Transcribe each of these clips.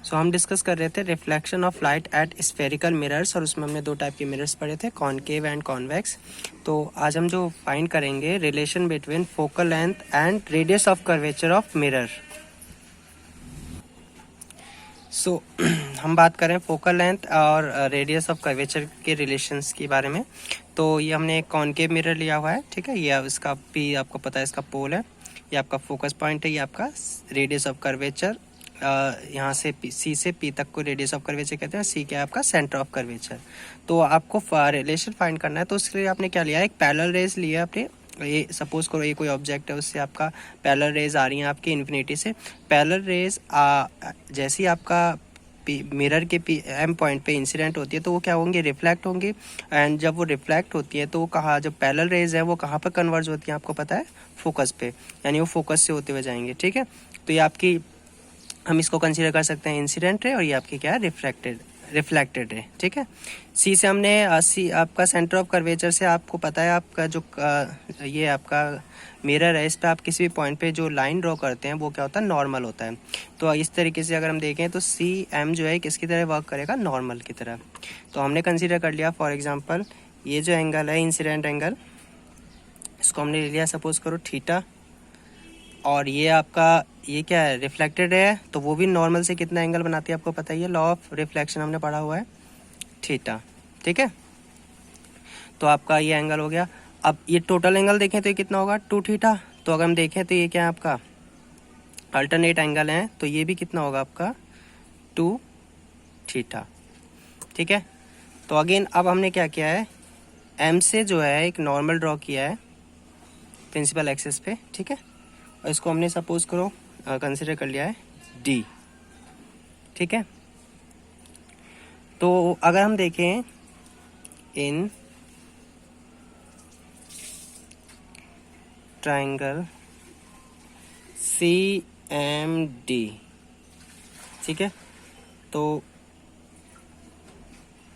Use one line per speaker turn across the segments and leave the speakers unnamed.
सो हम डिस्कस कर रहे थे reflection of light at spherical mirrors, और उसमें हमने 2 टाइप के मिरर्स पढ़े थे, कॉनकेव एंड कॉन्वेक्स। तो आज हम जो फाइंड करेंगे relation between focal length and radius of curvature of mirror. So हम बात करें फोकल लेंथ और रेडियस ऑफ कर्वेचर के रिलेशंस के बारे में। तो ये हमने एक कॉनकेव मिरर लिया हुआ है, ठीक है। ये इसका पी आपको पता है, इसका पोल है, ये आपका फोकस पॉइंट है, ये आपका रेडियस ऑफ कर्वेचर, यहाँ से सी से पी तक को रेडियस ऑफ कर्वेचर कहते हैं। सी क्या है आपका सेंटर ऑफ कर्वेचर। तो आपको रिलेशन फाइंड करना है, तो उसके लिए आपने क्या लिया है, एक पैरेलल रेज लिया आपने। ये सपोज करो ये कोई ऑब्जेक्ट है, उससे आपका पैरेलल रेज आ रही हैं आपकी इन्फिनिटी से। पैरेलल रेज जैसे ही आपका मिरर के एम पॉइंट पे इंसिडेंट होती है तो वो क्या होंगे, रिफ्लेक्ट होंगे। एंड जब वो रिफ्लेक्ट होती है तो वो कहाँ, जब पैरेलल रेज है वो कहाँ पर कन्वर्ज होती है आपको पता है, फोकस पे, यानी वो फोकस से होते हुए जाएंगे, ठीक है। तो ये आपकी, हम इसको कंसीडर कर सकते हैं इंसिडेंट रे, और ये आपकी क्या है, रिफ्लेक्टेड रे, ठीक है। सी से हमने सी आपका सेंटर ऑफ कर्वेचर से आपको पता है आपका जो ये आपका मिरर है, इस पर आप किसी भी पॉइंट पे जो लाइन ड्रॉ करते हैं वो क्या होता है, नॉर्मल होता है। तो इस तरीके से अगर हम देखें तो सी एम जो है किसकी तरह वर्क करेगा, नॉर्मल की तरह। तो हमने कंसीडर कर लिया फॉर एग्जाम्पल ये जो एंगल है इंसिडेंट एंगल, इसको हमने ले लिया सपोज करो थीटा, और ये आपका ये क्या है, रिफ्लेक्टेड है, तो वो भी नॉर्मल से कितना एंगल बनाती है आपको पता ही है, लॉ ऑफ रिफ्लेक्शन हमने पढ़ा हुआ है, थीटा, ठीक है। तो आपका ये एंगल हो गया। अब ये टोटल एंगल देखें तो ये कितना होगा, 2 थीटा। तो अगर हम देखें तो ये क्या है आपका अल्टरनेट एंगल है, तो ये भी कितना होगा आपका 2 थीटा, ठीक है। तो अगेन अब हमने क्या किया है, एम से जो है एक नॉर्मल ड्रॉ किया है प्रिंसिपल एक्सिस पे, ठीक है। और इसको हमने सपोज करो कंसिडर कर लिया है डी, ठीक है। तो अगर हम देखें in triangle C M D, ठीक है। तो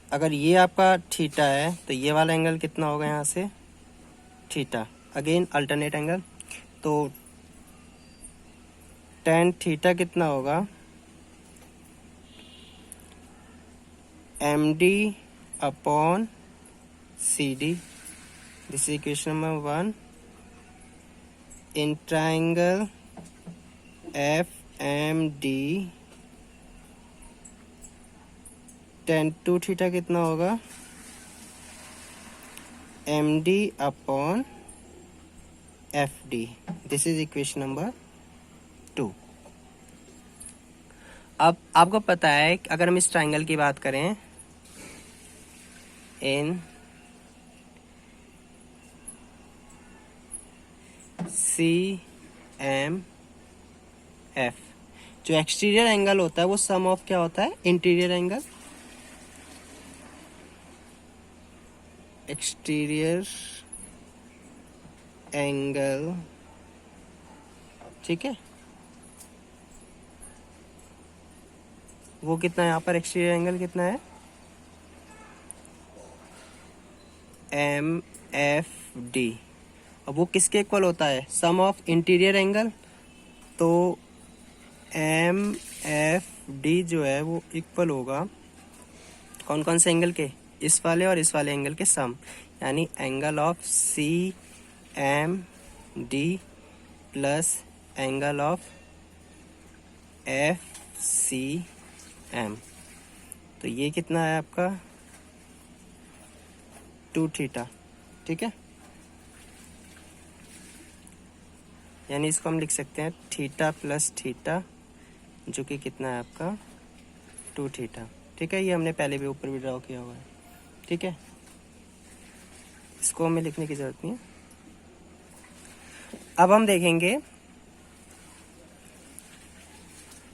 अगर ये आपका थीटा है तो ये वाला एंगल कितना होगा यहाँ से, थीटा, अगेन अल्टरनेट एंगल। तो tan थीटा कितना होगा, M D upon C D, this is equation number 1 in triangle F M D. tan 2 theta कितना होगा, M D upon F D, this is equation number 2। अब आपको पता है कि अगर हम इस ट्राइंगल की बात करें इन सी एम एफ, जो एक्सटीरियर एंगल होता है वो सम ऑफ क्या होता है, इंटीरियर एंगल, एक्सटीरियर एंगल, ठीक है। वो कितना है यहाँ पर, एक्सटीरियर एंगल कितना है, एम एफ डी। अब वो किसके इक्वल होता है, सम ऑफ इंटीरियर एंगल। तो एम एफ डी जो है वो इक्वल होगा कौन कौन से एंगल के, इस वाले और इस वाले एंगल के सम, यानी angle of C M D plus angle of F C M. तो ये कितना है आपका 2 थीटा, ठीक है। यानी इसको हम लिख सकते हैं थीटा प्लस थीटा, जो कि कितना है आपका 2 थीटा, ठीक है। ये हमने पहले भी ऊपर भी ड्रॉ किया हुआ है, ठीक है। इसको हमें लिखने की जरूरत नहीं है। अब हम देखेंगे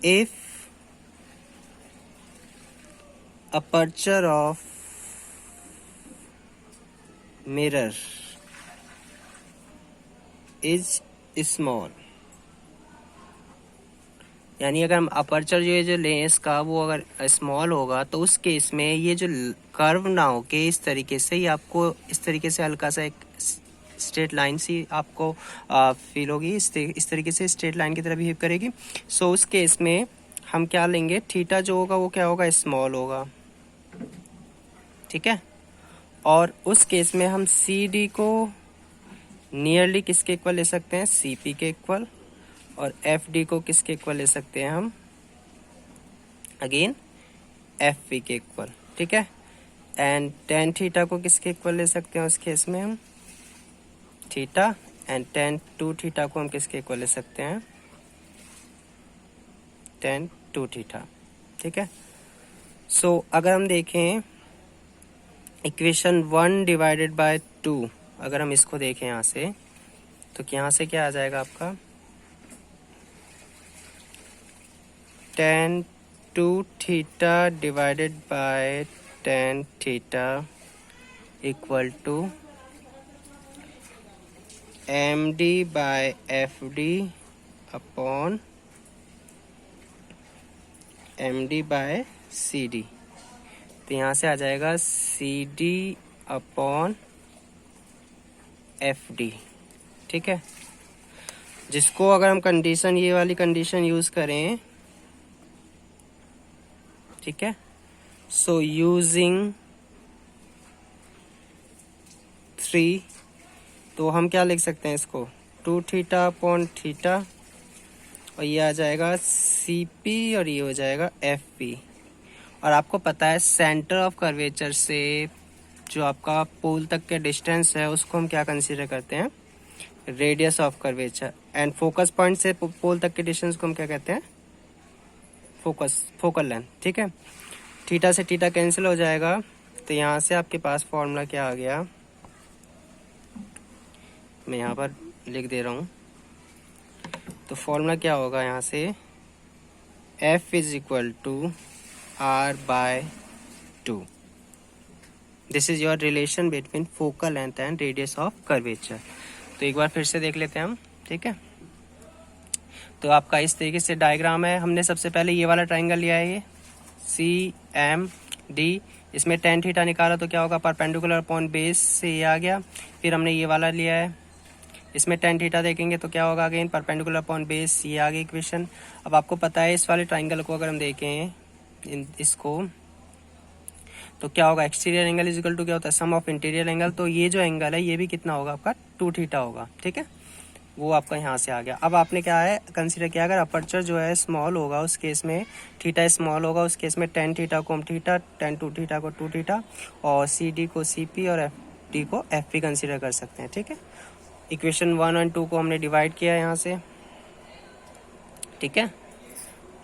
if aperture of mirror is small, यानी अगर हम अपर्चर जो लेंस का वो अगर स्मॉल होगा तो उस केस में ये जो कर्व ना हो के इस तरीके से ही आपको इस तरीके से हल्का सा एक स्ट्रेट लाइन सी आपको फील होगी, इस तरीके से स्ट्रेट लाइन की तरह बिहेव करेगी। सो उस केस में हम क्या लेंगे, थीटा जो होगा वो क्या होगा, स्मॉल होगा, ठीक है। और उस केस में हम सी डी को नियरली किसके इक्वल ले सकते हैं, सी पी के इक्वल, और एफ डी को किसके इक्वल ले सकते हैं हम, अगेन एफ पी के इक्वल, ठीक है। एंड टेन थीटा को किसके इक्वल ले सकते हैं उस केस में हम, theta, and tan two theta को हम किसके इक्वल ले सकते हैं, टेन टू थीटा, ठीक है। सो अगर हम देखें इक्वेशन 1 डिवाइडेड बाय 2, अगर हम इसको देखें यहाँ से, तो यहाँ से क्या आ जाएगा आपका, tan two theta divided by tan theta equal to M D by F D upon M D by C D. तो यहाँ से आ जाएगा C D upon F D, ठीक है। जिसको अगर हम कंडीशन, ये वाली कंडीशन यूज करें, ठीक है, सो यूजिंग 3, तो हम क्या लिख सकते हैं इसको, 2 थीटा अपॉन थीटा, और ये आ जाएगा सी पी और ये हो जाएगा एफ पी। और आपको पता है सेंटर ऑफ कर्वेचर से जो आपका पोल तक के डिस्टेंस है उसको हम क्या कंसीडर करते हैं, radius of curvature, and focus point से पोल तक के डिस्टेंस को हम क्या कहते हैं, फोकल लेंथ, ठीक है। थीटा से थीटा कैंसिल हो जाएगा, तो यहाँ से आपके पास फॉर्मूला क्या आ गया, मैं यहाँ पर लिख दे रहा हूँ। तो फॉर्मूला क्या होगा यहाँ से, F is equal to R by 2. This is your relation between focal length and radius of curvature. तो एक बार फिर से देख लेते हैं हम, ठीक है। तो आपका इस तरीके से डायग्राम है। हमने सबसे पहले ये वाला ट्राइंगल लिया है, ये सी एम डी, इसमें टेन थीटा निकाला तो क्या होगा, परपेंडिकुलर अपॉन बेस से ये आ गया। फिर हमने ये वाला लिया है, इसमें टेन थीटा देखेंगे तो क्या होगा, अगेन परपेंडिकुलर अपॉन बेस, ये आ गई इक्वेशन। अब आपको पता है इस वाले ट्राइंगल को अगर हम देखें इसको, तो क्या होगा, exterior angle is equal to क्या होता है, सम ऑफ इंटीरियर एंगल। तो ये जो एंगल है ये भी कितना होगा आपका, 2 थीटा होगा, ठीक है। वो आपका यहाँ से आ गया। अब आपने क्या है कंसीडर किया, अगर अपर्चर जो है स्मॉल होगा उस केस में थीटा स्मॉल होगा, उस केस में टेन थीटा को हम थीटा, टेन टू थीटा को 2 थीटा, और सी डी को सी पी और एफ डी को एफ पी कंसीडर कर सकते हैं, ठीक है। इक्वेशन 1 और 2 को हमने डिवाइड किया यहाँ से, ठीक है,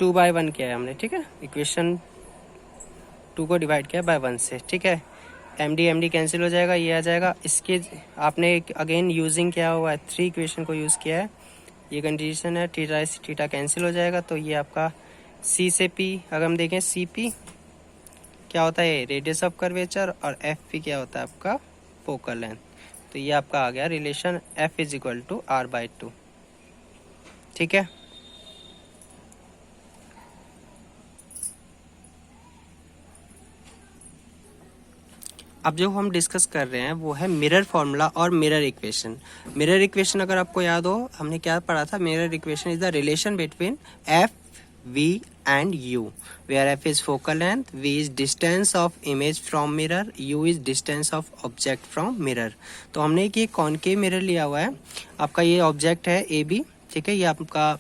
2 by 1 किया है हमने, ठीक है। इक्वेशन 2 को डिवाइड किया बाय 1 से, ठीक है। एम डी कैंसिल हो जाएगा, ये आ जाएगा। इसके आपने अगेन यूजिंग क्या हुआ है, 3 इक्वेशन को यूज़ किया है, ये कंडीशन है, थीटा से थीटा कैंसिल हो जाएगा। तो ये आपका सी से पी, अगर हम देखें सी पी क्या होता है, रेडियस ऑफ कर्वेचर, और एफ पी क्या होता है आपका फोकल लेंथ। तो ये आपका आ गया relation F is equal to R by 2, ठीक है। अब जो हम डिस्कस कर रहे हैं वो है मिरर फॉर्मूला और मिरर इक्वेशन। मिरर इक्वेशन अगर आपको याद हो, हमने क्या पढ़ा था, mirror equation is the relation between F V and U, where F is focal length, V is distance of image from mirror, U is distance of object from mirror. तो हमने एक ये कॉनकेव मिरर लिया हुआ है, आपका ये object है ए बी, ठीक है, ये आपका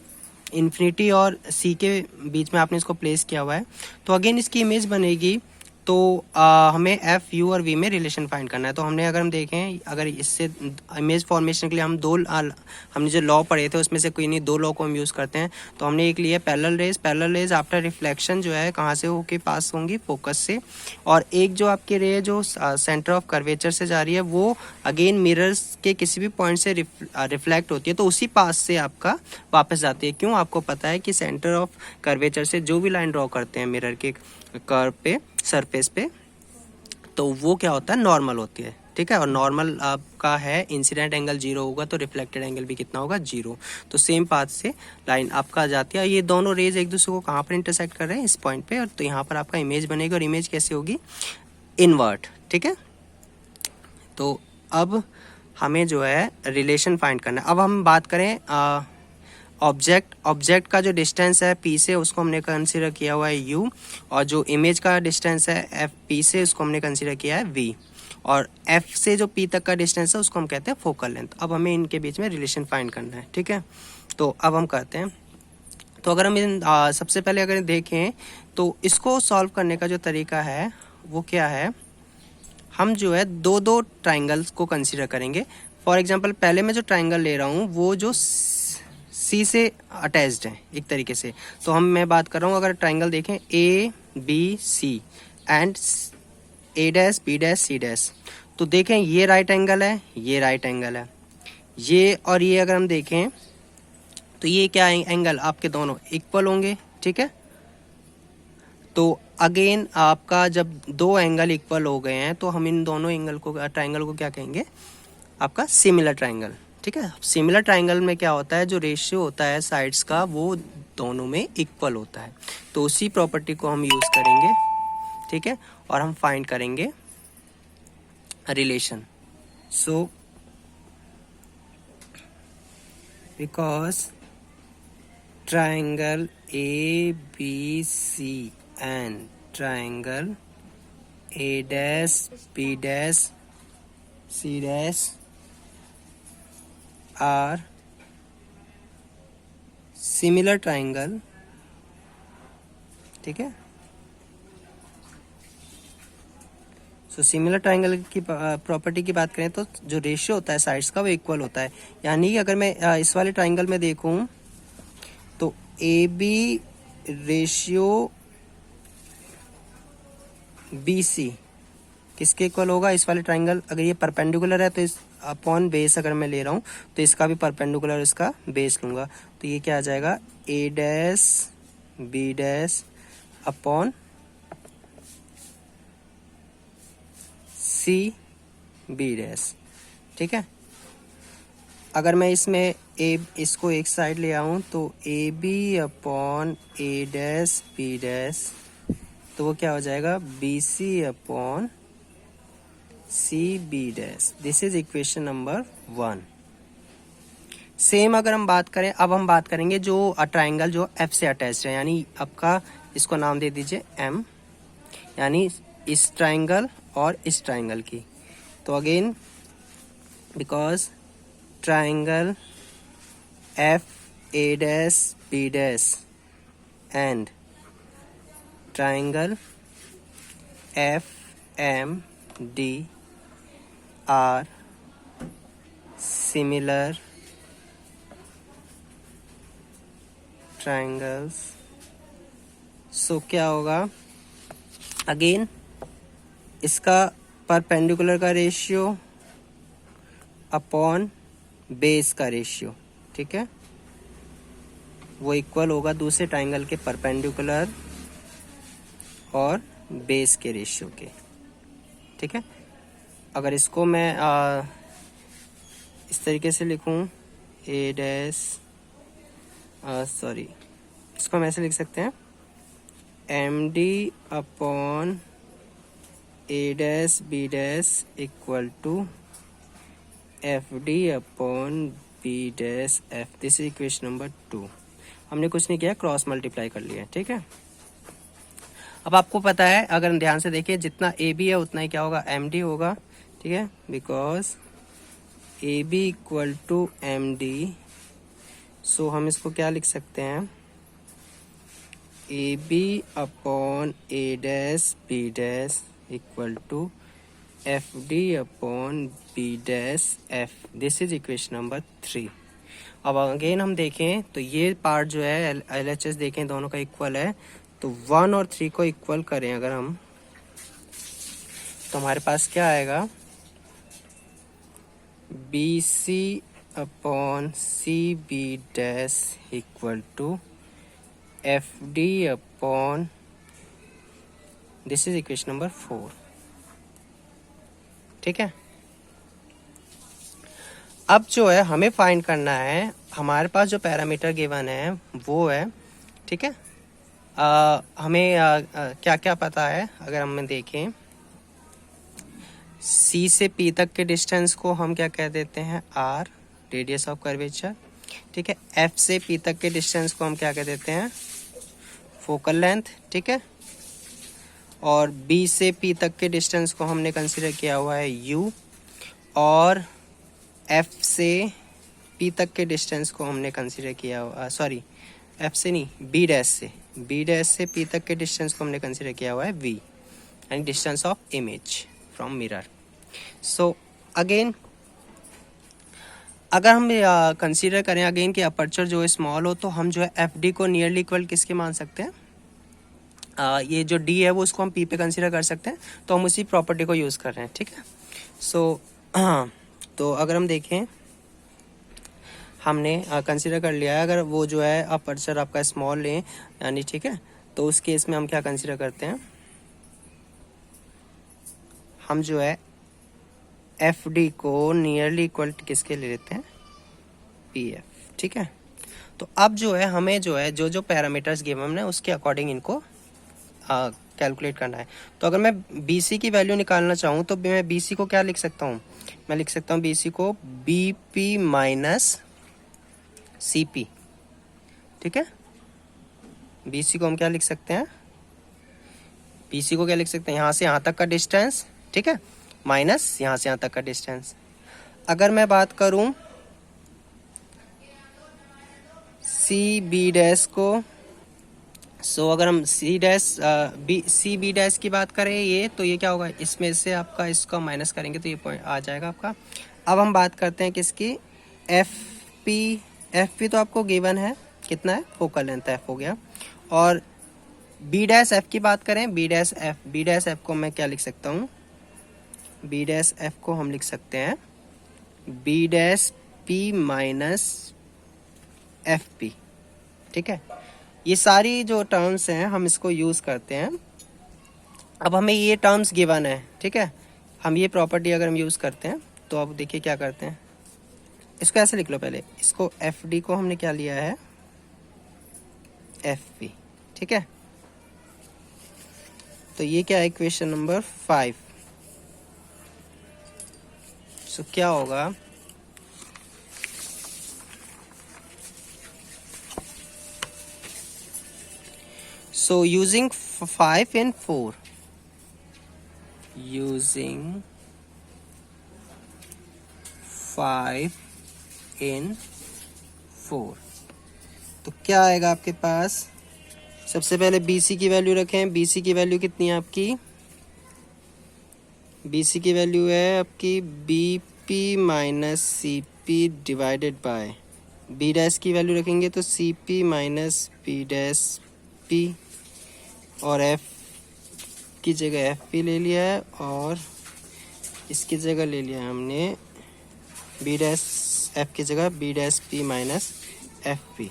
इन्फिनिटी और सी के बीच में आपने इसको प्लेस किया हुआ है। तो अगेन इसकी इमेज बनेगी, तो हमें एफ यू और वी में रिलेशन फाइंड करना है। तो हमने अगर हम देखें, अगर इससे इमेज फॉर्मेशन के लिए हम हमने जो लॉ पढ़े थे उसमें से कोई नहीं 2 लॉ को हम यूज़ करते हैं। तो हमने एक लिया पैरेलल रेज आफ्टर रिफ्लेक्शन जो है कहाँ से होके पास होंगी, फोकस से, और एक जो आपकी रे जो सेंटर ऑफ कर्वेचर से जा रही है वो अगेन मिरर्स के किसी भी पॉइंट से रिफ्लेक्ट होती है, तो उसी पास से आपका वापस जाती है। क्यों, आपको पता है कि सेंटर ऑफ कर्वेचर से जो भी लाइन ड्रॉ करते हैं मिरर के कर्व पे, सरफेस पे, तो वो क्या होता है, नॉर्मल होती है, ठीक है। और नॉर्मल आपका है, इंसिडेंट एंगल 0 होगा तो रिफ्लेक्टेड एंगल भी कितना होगा, 0। तो सेम पाथ से लाइन आपका जाती है। ये दोनों रेज एक दूसरे को कहाँ पर इंटरसेक्ट कर रहे हैं, इस पॉइंट पे, और तो यहाँ पर आपका इमेज बनेगी, और इमेज कैसे होगी, इनवर्ट, ठीक है। तो अब हमें जो है रिलेशन फाइंड करना है। अब हम बात करें ऑब्जेक्ट का जो डिस्टेंस है P से उसको हमने कंसीडर किया हुआ है U, और जो इमेज का डिस्टेंस है एफ P से उसको हमने कंसीडर किया है V, और F से जो P तक का डिस्टेंस है उसको हम कहते हैं फोकल लेंथ। अब हमें इनके बीच में रिलेशन फाइंड करना है, ठीक है। तो अब हम करते हैं। तो अगर हम सबसे पहले अगर देखें तो इसको सॉल्व करने का जो तरीका है वो क्या है, हम जो है दो दो ट्राइंगल्स को कंसीडर करेंगे। फॉर एग्जांपल पहले मैं जो ट्राइंगल ले रहा हूँ वो जो सी से अटैच्ड है एक तरीके से। तो मैं बात कर रहा हूँ, अगर ट्राइंगल देखें ABC and A', B', C', तो देखें ये राइट एंगल है, ये राइट एंगल है, ये और ये अगर हम देखें तो ये क्या एंगल आपके दोनों इक्वल होंगे, ठीक है। तो अगेन आपका जब दो एंगल इक्वल हो गए हैं तो हम इन दोनों एंगल को, ट्राइंगल को क्या कहेंगे, आपका सिमिलर ट्राइंगल, ठीक है। सिमिलर ट्राइंगल में क्या होता है, जो रेशियो होता है साइड्स का वो दोनों में इक्वल होता है। तो उसी प्रॉपर्टी को हम यूज़ करेंगे, ठीक है, और हम फाइंड करेंगे relation. So because triangle ABC and triangle A', B', C' are similar triangle, ठीक है। सो सिमिलर ट्राइंगल की प्रॉपर्टी की बात करें तो जो रेशियो होता है साइड्स का वो इक्वल होता है। यानी कि अगर मैं इस वाले ट्राइंगल में देखूं तो AB रेशियो BC किसके इक्वल होगा, इस वाले ट्राइंगल, अगर ये परपेंडिकुलर है तो इस अपॉन बेस अगर मैं ले रहा हूँ तो इसका भी परपेंडिकुलर इसका बेस लूँगा, तो ये क्या आ जाएगा A', B' अपॉन C', ठीक है। अगर मैं इसमें इसको एक साइड ले आऊँ तो AB अपॉन A', B', तो वो क्या हो जाएगा BC upon C'। This is equation number 1। Same अगर हम बात करें, अब हम बात करेंगे जो ट्राइंगल जो F से अटैच्ड है, यानी आपका इसको नाम दे दीजिए M, यानी इस ट्राइंगल और इस ट्राइंगल की। तो again because triangle FA', B' and triangle FMD are similar triangles, so क्या होगा, अगेन इसका परपेंडिकुलर का रेशियो अपॉन बेस का रेशियो, ठीक है, वो इक्वल होगा दूसरे ट्राइंगल के परपेंडिकुलर और बेस के रेशियो के, ठीक है। अगर इसको मैं इस तरीके से लिखूं इसको हम ऐसे लिख सकते हैं MD upon A', B' equal to FD upon B', F। This is equation number 2। हमने कुछ नहीं किया, क्रॉस मल्टीप्लाई कर लिया, ठीक है। अब आपको पता है, अगर ध्यान से देखिए, जितना AB है उतना ही क्या होगा, MD होगा, ठीक है, because AB equal to MD। So हम इसको क्या लिख सकते हैं, AB upon A', B' equal to FD upon B', F। This is equation number 3। अब अगेन हम देखें तो ये पार्ट जो है LHS देखें दोनों का इक्वल है, तो 1 और 3 को इक्वल करें अगर हम, तो हमारे पास क्या आएगा, BC upon CB' equal to FD upon, this is equation number 4, ठीक है। अब जो है हमें फाइंड करना है, हमारे पास जो पैरामीटर गिवन है वो है, ठीक है, हमें क्या क्या पता है, अगर हम देखें C से P तक के डिस्टेंस को हम क्या कह देते हैं R, रेडियस ऑफ कर्वेचर, ठीक है। एफ से पी तक के डिस्टेंस को हम क्या कह देते हैं, फोकल लेंथ, ठीक है। और बी से पी तक के डिस्टेंस को हमने कंसिडर किया हुआ है यू, और एफ से पी तक के डिस्टेंस को हमने कंसिडर किया हुआ, सॉरी एफ से नहीं, बी डैश से पी तक के डिस्टेंस को हमने कंसिडर किया हुआ है V, and distance of image from mirror. So again अगर हम कंसीडर करें अगेन कि अपर्चर जो है स्मॉल हो, तो हम जो है एफ डी को नियरली इक्वल किसके मान सकते हैं, ये जो डी है वो उसको हम पी पे कंसीडर कर सकते हैं, तो हम उसी प्रॉपर्टी को यूज़ कर रहे हैं, ठीक है। सो तो अगर हम देखें, हमने कंसीडर कर लिया है, अगर वो जो है अपर्चर आपका स्मॉल लें यानी, ठीक है, तो उस केस में हम क्या कंसीडर करते हैं, हम जो है एफ डी को नियरली इक्वल किसके ले लेते हैं, पी एफ, ठीक है। तो अब जो है हमें जो है जो पैरामीटर्स गिवन है उसके अकॉर्डिंग इनको कैलकुलेट करना है। तो अगर मैं बी सी की वैल्यू निकालना चाहूँ तो मैं बी सी को क्या लिख सकता हूँ, मैं लिख सकता हूँ बी सी को B P minus C P, ठीक है। बी सी को हम क्या लिख सकते हैं, बी सी को क्या लिख सकते हैं, यहाँ से यहाँ तक का डिस्टेंस, ठीक है, माइनस यहाँ से यहाँ तक का डिस्टेंस। अगर मैं बात करूँ सी बी डैश को, सो अगर हम सी बी डैश की बात करें ये, तो ये क्या होगा, इसमें से आपका इसको माइनस करेंगे तो ये पॉइंट आ जाएगा आपका। अब हम बात करते हैं किसकी, एफ पी तो आपको गिवन है कितना है, फोकल लेंथ एफ हो गया। और बी डैश एफ की बात करें, बी डैश एफ को मैं क्या लिख सकता हूँ, बी डैश एफ को हम लिख सकते हैं B dash P minus F P, ठीक है। ये सारी जो टर्म्स हैं हम इसको यूज़ करते हैं। अब हमें ये टर्म्स गिवन है, ठीक है, हम ये प्रॉपर्टी अगर हम यूज़ करते हैं तो अब देखिए क्या करते हैं, इसको ऐसे लिख लो पहले, इसको एफ डी को हमने क्या लिया है, एफ पी, ठीक है। तो ये क्या है, इक्वेशन नंबर 5। सो क्या होगा, so using 5 and 4, using 5 in 4, तो क्या आएगा आपके पास, सबसे पहले BC की वैल्यू रखें। BC की वैल्यू कितनी है आपकी, BC की वैल्यू है आपकी BP minus CP divided by, B dash की वैल्यू रखेंगे तो CP minus P dash P, और F की जगह FP ले लिया है, और इसकी जगह ले लिया है हमने B डैश F की जगह B dash P minus FP।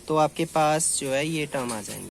तो आपके पास जो है ये टर्म आ जाएंगे।